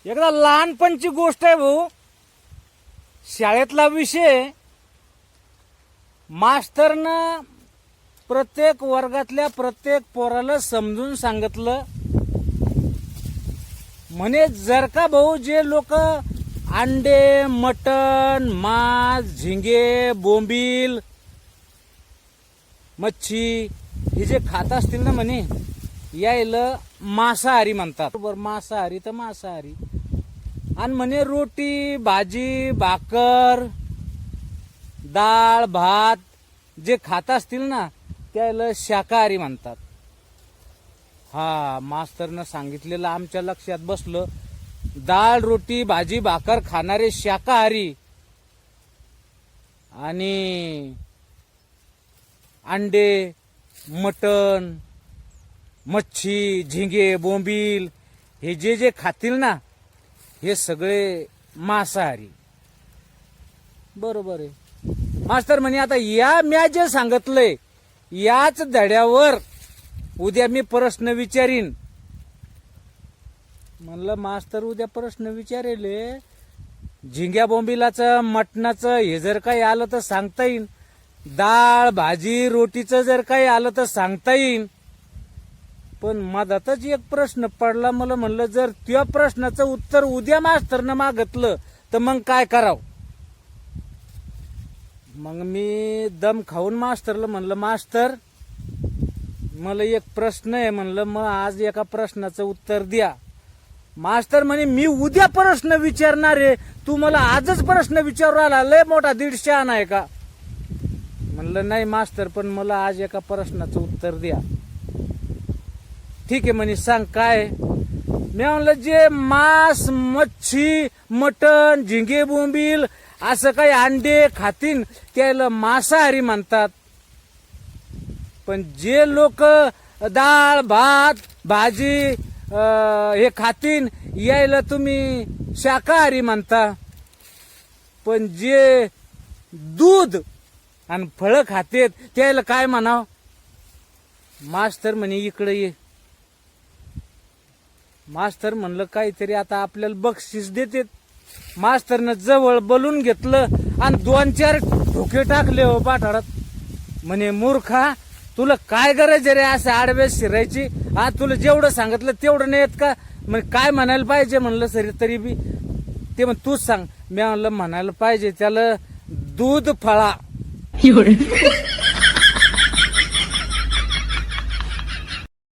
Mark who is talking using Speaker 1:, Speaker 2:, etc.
Speaker 1: एकदा लहानपणची गोष्ट आहे भाऊ. शाळेतला विषय. मास्तरनं प्रत्येक वर्गातल्या प्रत्येक पोराला समजून सांगितलं, म्हणे जर का भाऊ जे लोक अंडे, मटण, मांस, झिंगे, बोंबील, मच्छी हे जे खात असतील ना म्हणे, यायला मांसाहारी म्हणतात. बरोबर, मांसाहारी तर मांसाहारी. आणि म्हणे रोटी, भाजी, भाकर, डाळ, भात जे खात असतील ना त्याला शाकाहारी म्हणतात. हा, मास्तरनं सांगितलेलं आमच्या लक्षात बसलं. डाळ, रोटी, भाजी, भाकर खाणारे शाकाहारी आणि अंडे, मटण, मच्छी, झिंगे, बोंबील हे जे जे खातील ना हे सगळे मांसाहारी. बरोबर आहे. मास्तर म्हणे आता या म्या जे सांगितलंय याच धड्यावर उद्या मी प्रश्न विचारीन. म्हणलं मास्तर उद्या प्रश्न विचारेले, झिंग्या बोंबिलाचं, मटणाचं हे जर काही आलं तर सांगता येईन, डाळ, भाजी, रोटीचं जर काही आलं तर सांगता येईन. पण मधातच एक प्रश्न पडला. मला म्हणलं जर त्या प्रश्नाचं उत्तर उद्या मास्तरनं मागितलं तर मग काय करावं. मग मी दम खाऊन मास्तरला म्हणलं, मास्तर मला एक प्रश्न आहे. म्हणलं मग आज एका प्रश्नाचं उत्तर द्या. मास्तर म्हणे मी उद्या प्रश्न विचारणार आहे, तू मला आजच प्रश्न विचारू आला, लय मोठा 150 आण आहे का. म्हणलं नाही मास्तर, पण मला आज एका प्रश्नाचं उत्तर द्या. ठीक आहे म्हणे, सांग काय. मी म्हणलं जे मांस, मच्छी, मटण, झिंगे, बोंबील असं काही अंडे खातीन त्याला मांसाहारी म्हणतात. पण जे लोक डाळ, भात, भाजी हे खातीन यायला तुम्ही शाकाहारी म्हणता. पण जे दूध आणि फळं खातेत त्याला काय म्हणाव. मास्तर म्हणे इकडे ये. मास्तर म्हणलं काहीतरी आता आपल्याला बक्षीस देतेत. मास्तरनं जवळ बोलून घेतलं आणि 2-4 ठोके टाकले हो पाठारात. म्हणे मूर्खा, तुला काय गरज रे असं आडवेस शिरायची. आज तुला जेवढं सांगितलं तेवढं नाही येत का. म्हणजे काय म्हणायला पाहिजे म्हणलं सरी तरी बी. ते म्हण तूच सांग. मी म्हणलं म्हणायला पाहिजे त्याला दूध फळा.